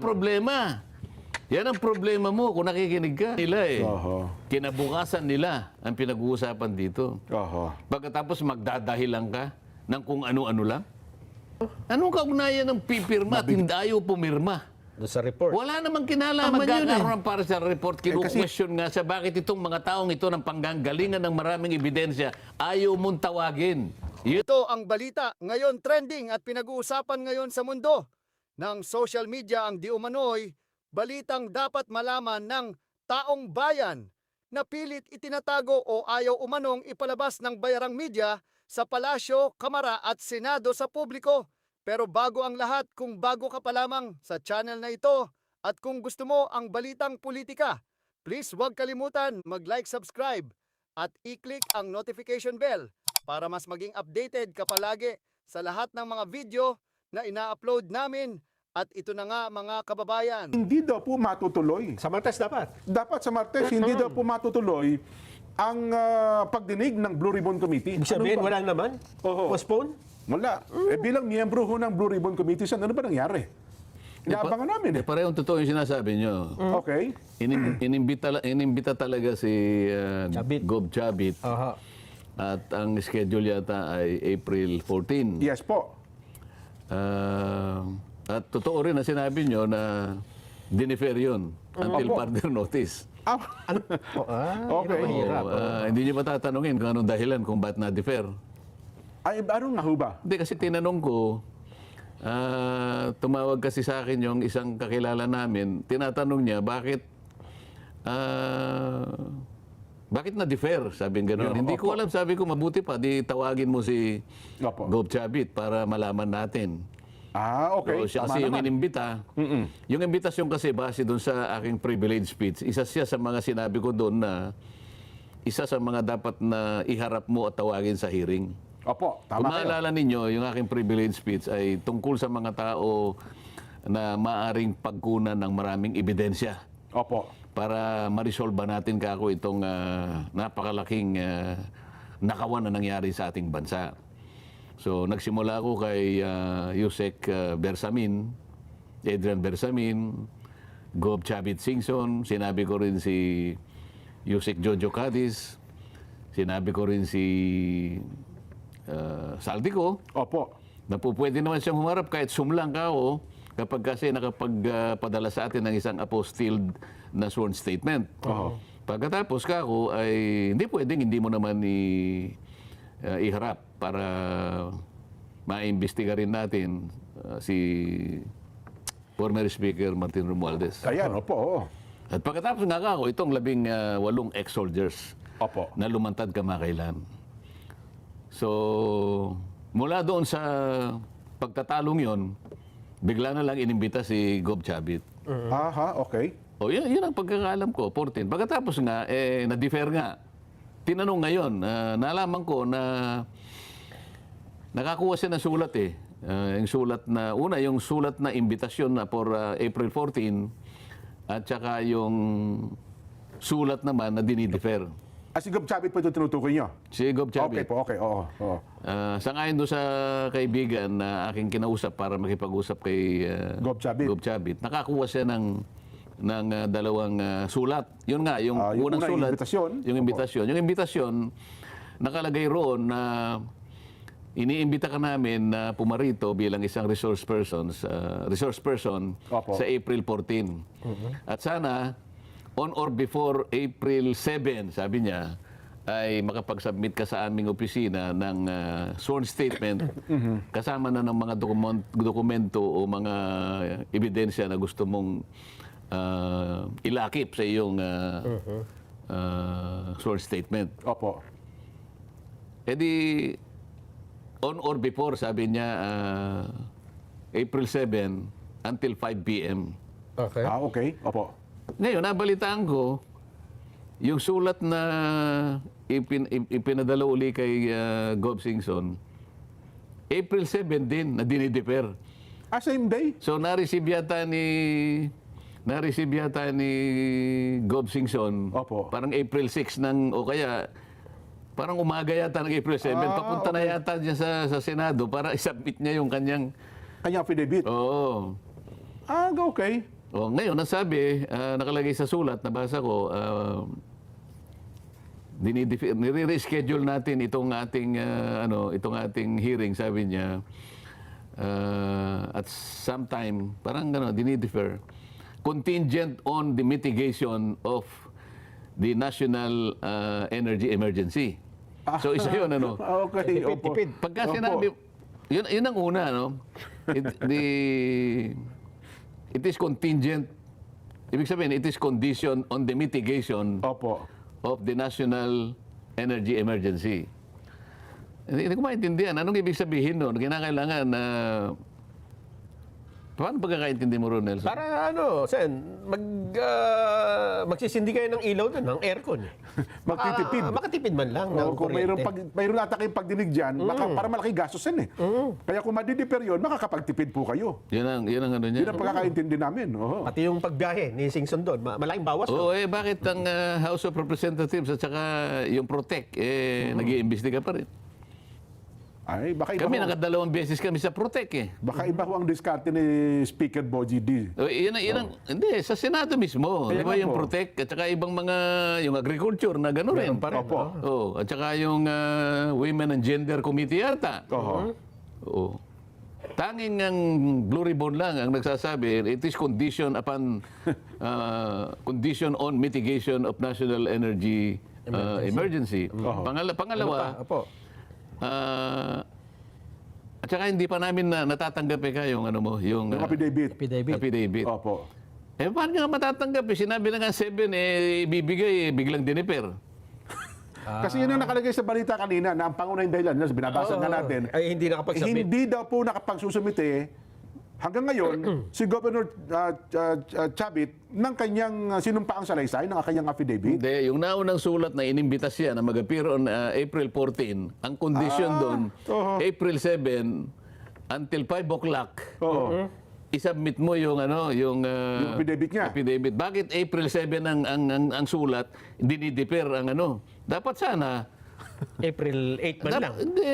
problema. Yan ang problema mo kung nakikinig ka. Nila eh. Kinabukasan nila ang pinag-uusapan dito. Pagkatapos magdadahilan ka ng kung ano-ano lang. Anong kaugnayan ng pipirma at hindi ayaw pumirma? Doon sa report. Wala namang kinalaman yun. Magkakaroon para sa report, kinu-question nga sa bakit itong mga taong ito ng panggagalingan ng maraming ebidensya ayaw mong tawagin. Ito ang balita ngayon trending at pinag-uusapan ngayon sa mundo. Ng social media ang di umano'y balitang dapat malaman ng taong bayan na pilit itinatago o ayaw umanong ipalabas ng bayarang media sa palasyo, kamara at senado sa publiko. Pero bago ang lahat, kung bago ka pa lamang sa channel na ito at kung gusto mo ang balitang politika, please huwag kalimutan mag-like, subscribe at i-click ang notification bell para mas maging updated ka palagi sa lahat ng mga video na ina-upload namin. At ito na nga mga kababayan. Hindi daw po matutuloy. Sa Martes dapat. Dapat sa Martes, hindi daw po matutuloy ang pagdinig ng Blue Ribbon Committee. Ibig sabihin, wala naman? Postpone? Wala. Bilang miyembro ho ng Blue Ribbon Committee, ano ba nangyari? Inaabangan namin eh. Parehong totoo yung sinasabi nyo. Okay. Inimbita talaga si Gob Chabit. At ang schedule yata ay April 14. Yes po. At totoo rin na sinabi nyo na dinifer yun until further notice. Okay. Hindi nyo ba tatanungin kung anong dahilan kung ba't na-defer? Ay, ano nga ho ba? Hindi, kasi tinanong ko, tumawag kasi sa akin yung isang kakilala namin, tinatanong niya, bakit na-defer? Sabi nga gano'n. Hindi ko alam, sabi ko, mabuti pa, di tawagin mo si Gob Chabit para malaman natin. Okay. So, siya kasi yung inimbita. Yung imbitasyon kasi base doon sa aking privilege speech, isa siya sa mga sinabi ko doon na isa sa mga dapat na iharap mo at tawagin sa hearing. Opo, Kung tama kayo. maalala ninyo, yung aking privilege speech ay tungkol sa mga tao na maaring pagkunan ng maraming ebidensya. Opo. Para ma-resolve natin kako itong napakalaking nakawan na nangyari sa ating bansa. So, nagsimula ako kay Yusek Bersamin, Adrian Bersamin, Gob Chabit Singson, sinabi ko rin si Yusek Jojo Cadiz, sinabi ko rin si Saldico. Opo. Na po pwede naman siyang humarap kahit sumlang ka o kapag kasi nakapagpadala sa atin ng isang apostilled na sworn statement. Pagkatapos kako ay hindi pwedeng hindi mo naman iharap para maimbestiga rin natin si former Speaker Martin Romualdez. Ayan, opo. At pagkatapos nga ako, itong 18 ex-soldiers na lumantad kamakailan. So, mula doon sa pagtatalong yon, bigla na lang inimbita si Gob Chabit. Okay. O, yun ang pagkakaalam ko, 14. Pagkatapos nga, na-defer nga. Tinanong ngayon, nalaman ko na nakakuha siya ng sulat eh. Yung sulat na, una, yung sulat na imbitasyon na for April 14 at saka yung sulat naman na dinidefer. Si Gob Chabit po ito tinutukoy nyo? Si Gob Chabit. Okay po, okay. Oo. Sangayon doon sa kaibigan na aking kinausap para makipag-usap kay Gob Chabit. Nakakuha siya ng dalawang sulat. Yun nga, yung unang sulat, yung imbitasyon. Yung imbitasyon, nakalagay roon na iniimbita ka namin na pumarito bilang isang resource person sa April 14. At sana, on or before April 7, sabi niya, ay makapag-submit ka sa aming opisina ng sworn statement kasama na ng mga dokumento o mga ebidensya na gusto mong ilakip sa iyong sworn statement. Opo. E di, on or before, sabi niya, April 7 until 5 p.m. Okay. Okay. Opo. Ngayon, nabalitaan ko, yung sulat na ipinadala uli kay Gob Singson, April 7 din, na dinidefer. Same day? So, na-receive yata ni Gob Singson, parang April 6 o kaya parang umaga yata ng April 7. Papunta na yata niya sa Senado para isubmit niya yung kanyang affidavit. Oo. Okay. Ngayon, ang sabi, nakalagay sa sulat, nabasa ko, nire-reschedule natin itong ating hearing, sabi niya, at sometime, parang dinidefer, contingent on the mitigation of the national energy emergency. So isa yun, Okay, opo. Tipid. Pagka sinabi, yun ang una, it is contingent, ibig sabihin, it is condition on the mitigation Opo. of the national energy emergency. Hindi ko maintindihan. Anong ibig sabihin nun? Kinakailangan na... Paano pagkakaintindi mo ron, Nelson? Para Sen, magsisindi kayo ng ilaw doon, ng aircon. Magtitipid. Makatipid man lang ng Kung kuryente. mayroon ata kayong pagdinig dyan, para malaki gastos yan eh. Kaya kung madidiper yun, makakapagtipid po kayo. Yan ang ano niya. Yun ang pagkakaintindi namin. Oo. Pati yung pagbiyahe ni Singson doon, malaking bawas. Oo, bakit ang House of Representatives at saka yung Protect, nag-iimbestiga pa rin? Ay, baka iba, Kami, nakadalawang beses kami sa Protect baka iba ho ang diskarte ni Speaker Boji D. Hindi, sa Senado mismo. Di ba nga yung po. Protect at saka ibang mga, yung agriculture na gano'n rin. pa rin, Opo. At saka yung Women and Gender Committee yata. Oo. Oo. Tanging ang Blue Ribbon lang ang nagsasabi, it is condition upon condition on mitigation of national energy emergency. Pangalawa, Opo. at saka hindi pa namin natatanggap yung Yung affidavit. affidavit. Opo. Paano nga matatanggap? Sinabi na nga 7, ibibigay, biglang diniper. Kasi yun ang nakalagay sa balita kanina na ang pangunahing dahilan, binabasa nga natin, Ay, hindi nakapag-submit. hindi daw po nakapagsusumite hanggang ngayon si Governor Chavit ng kanyang sinumpaang salaysay, ng kanyang affidavit. Hindi, yung naunang sulat na inimbitas siya na mag-appear on April 14, ang condition doon, April 7 until 5 o'clock, isubmit mo yung yung affidavit niya. affidavit. Bakit April 7 ang sulat, dinidefer ang Dapat sana April 8 man lang. Hindi,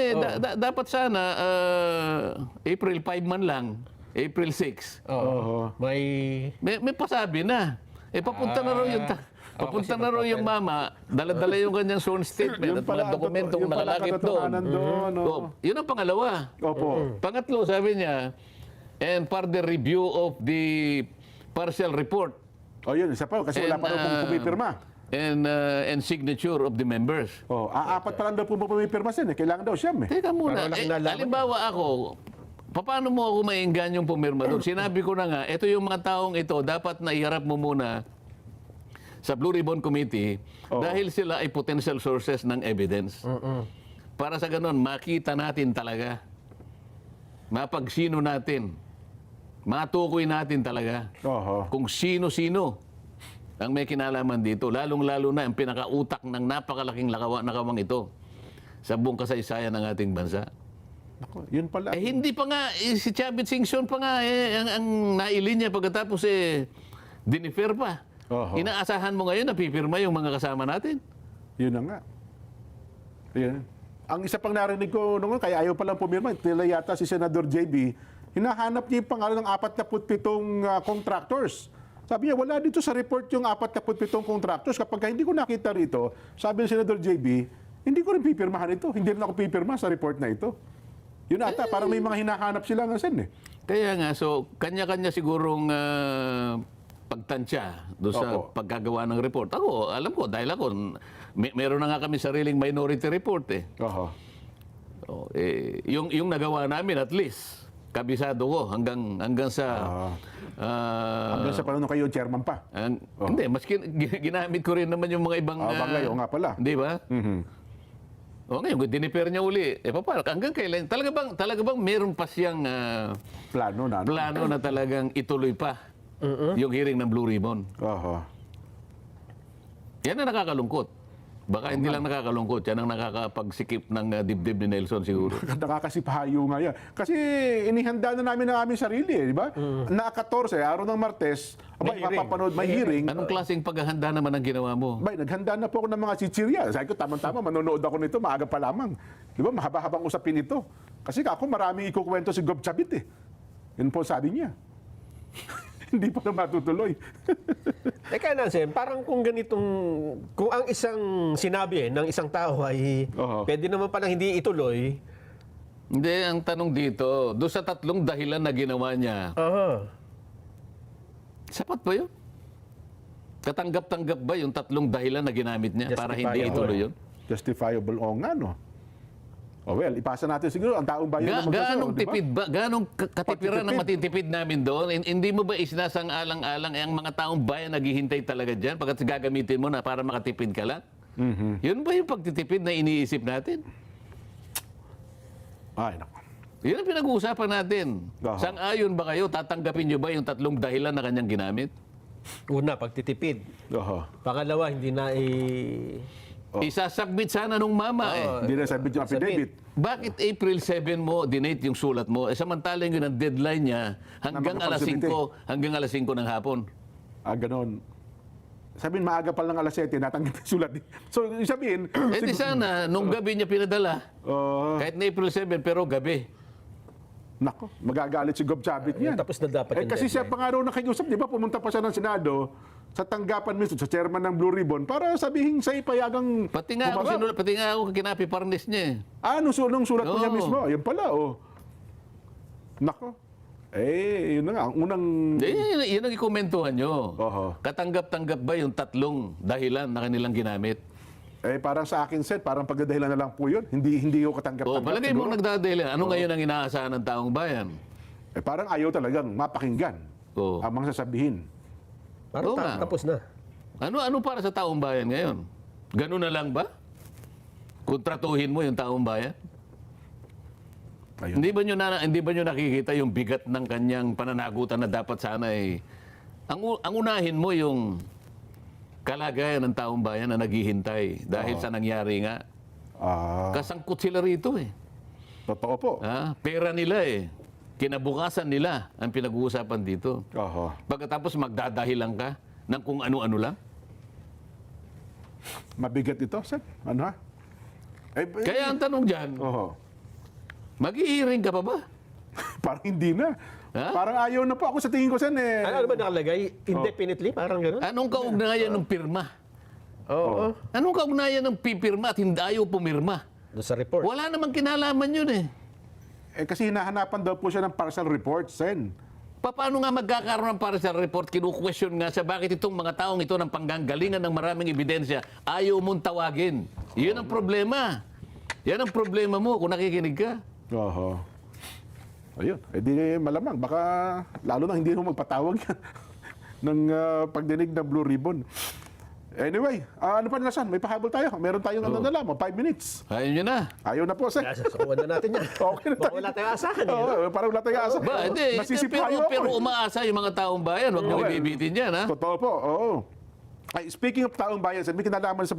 dapat sana April 5 man lang, April 6. Oo. May pasabi na. Papunta na raw yung papunta na raw yung mama, dala-dala yung kanyang sworn statement at mga dokumentong yung pala nakalakip doon. katotohanan doon. Yun ang pangalawa. Opo. Pangatlo, sabi niya, and further review of the partial report Yun, isa pa, kasi wala pa raw pong pumipirma. and signature of the members. Apat pa lang daw po pumipirma sin. Kailangan daw siyam eh. Teka muna, Para walang nalaman. halimbawa ako, paano mo ako mainggan yung pumirma doon? Sinabi ko na nga, ito yung mga taong ito, dapat na iharap mo muna sa Blue Ribbon Committee dahil sila ay potential sources ng evidence. Para sa ganun, makita natin talaga, mapagsino natin, matukoy natin talaga kung sino-sino ang may kinalaman dito. Lalong-lalo na ang pinakautak ng napakalaking nakawang ito sa buong kasaysayan ng ating bansa. Yun pala. Hindi pa nga, si Chavit Singson pa nga, ang nailinya pagkatapos dinifer pa. Inaasahan mo ngayon na pipirma yung mga kasama natin? Yun na nga. Yun. Ang isa pang narinig ko noon, kaya ayaw palang pumirma, tila yata si Senador JB, hinahanap niya yung pangalan ng 47 contractors. Sabi niya, wala dito sa report yung 47 contractors. Kapag hindi ko nakita rito, sabi ni Senador JB, hindi ko rin pipirmahan ito. Hindi rin ako pipirma sa report na ito. Yun ata, parang may mga hinahanap sila ng sen eh. Kaya nga, so kanya-kanya sigurong pagtansya doon sa pagkagawa ng report. Ako, alam ko, dahil ako, meron na nga kami sariling minority report eh. Yung nagawa namin at least, kabisado ko hanggang sa... hanggang sa panahon kayo, chairman pa. Hindi, maski ginamit ko rin naman yung mga ibang... bagay, nga pala. Di ba? Ngayon, diniper niya uli. Paano? Hanggang kailan? Talaga bang meron pa siyang Plano na talagang ituloy pa yung hearing ng Blue Ribbon? Yan ang nakakalungkot. Baka hindi lang nakakalungkot, yan ang nakakapagsikip ng dibdib ni Nelson siguro. Nakakasipahayo nga yan. Kasi inihanda na namin ang aming sarili, di ba? Na 14, araw ng Martes, mapapanood, may hearing. Anong klaseng paghahanda naman ang ginawa mo? Naghanda na po ako ng mga chichirya. Sabi ko, tama-tama, manonood ako nito, maaga pa lamang. Di ba, mahaba-habang usapin ito. Kasi ako, marami ikukwento si Gob Chavit eh. Yun po sabi niya. Hindi pa na matutuloy. Teka na, Sen, parang kung ang isang sinabi ng isang tao ay Oo. pwede naman palang hindi ituloy. Hindi, ang tanong dito, doon sa 3 dahilan na ginawa niya, sapat ba yun? Katanggap-tanggap ba yung 3 dahilan na ginamit niya para hindi Justifiable. ituloy yun? Justifiable o nga, no? Oh, well, ipasa natin siguro ang taong bayan na Gaanong di ba? tipid ba? Gaanong katipiran ang Pagtitipid. matitipid namin doon? Hindi mo ba isinasang-alang-alang ang mga taong bayan naghihintay talaga dyan pagkat gagamitin mo na para makatipid ka lang? Yun ba yung pagtitipid na iniisip natin? Ay, naku. Yun ang pinag-uusapan natin. Aha. Sang-ayon ba kayo? Tatanggapin nyo ba yung 3 dahilan na kanyang ginamit? Una, pagtitipid. Oho. Pangalawa, hindi na Isasubmit sana nung mama eh. Hindi na sabi yung affidavit. Bakit April 7 mo, dinate yung sulat mo? Samantalang yun ang deadline niya hanggang alas 5, makapag-submit hanggang alas 5 ng hapon. Ganon. Sabihin, maaga pa lang alas 7, natanggap yung sulat. So, yung sabihin, Eh di sana, nung gabi niya pinadala, kahit na April 7, pero gabi. nako, magagalit si Gob Chavit niyan. tapos na dapat yung Kasi siya deadline. pa nga raw nakikiusap, di ba? Pumunta pa siya ng Senado sa tanggapan mismo, sa chairman ng Blue Ribbon, para sabihin sa ipayagang Pati nga ako, pati nga ako kinapi parnes niya eh. nung sulat po niya Oo. mismo. Yan pala, oh. Nako. Yun na nga. Ang unang... Yun ang ikomentuhan nyo. Oho. Katanggap-tanggap ba yung 3 dahilan na kanilang ginamit? Parang sa akin, Seth, parang pagdadahilan na lang po yun. Hindi ko katanggap-tanggap. Palagay mo siguro. nagdadahilan. Ano ngayon ang inaasahan ng taong bayan? Parang ayaw talagang mapakinggan Oo. ang mga sasabihin. Parang Oo nga. tapos na. Ano para sa taong bayan ngayon? Ganun na lang ba? Kontratuhin mo yung taong bayan? Ayun. Hindi ba nyo nakikita yung bigat ng kanyang pananagutan na dapat sana ay ang unahin mo yung kalagayan ng taong bayan na naghihintay dahil sa nangyari nga. Kasangkot sila rito eh. Totoo po. Pera nila eh. Kinabukasan nila ang pinag-uusapan dito. Oho. Pagkatapos magdadahilan ka ng kung ano-ano lang. Mabigat ito, Seth. Ano ha? Kaya ang tanong dyan, Oho. mag-i-hearing ka pa ba? Parang hindi na. Ha? Parang ayaw na po ako sa tingin ko, Sen. Ano ba nakalagay? Indefinitely? Parang gano'n? Anong kaugnayan ng pirma? Oo. Anong kaugnayan ng pipirma at hindi ayaw pumirma? Doon sa report. Wala namang kinalaman yun eh. Kasi hinahanapan daw po siya ng partial report, Sen. Paano nga magkakaroon ng partial report? Kinu-question nga sa bakit itong mga taong ito ng panggagalingan ng maraming ebidensya ayaw mong tawagin. Yun ang problema. Yan ang problema mo kung nakikinig ka. Oho. Ayun. Di malamang. Baka lalo na hindi mo magpatawag yan ng pagdinig ng Blue Ribbon. Anyway, ano pa nasan? May pahabol tayo. Meron tayong ano na lang, 5 minutes. Ayaw nyo na. Ayaw na po, Sen. Sasakuhan na natin yan. Okay na Baka wala tayong asahan. Oo, parang wala tayong asa. Ba, hindi. Nasisipayo ako. Pero umaasa yung mga taong bayan. Huwag nyo ibibitin yan, ha? Totoo po, oo. Ay, speaking of taong bayan, Sen, may kinalaman sa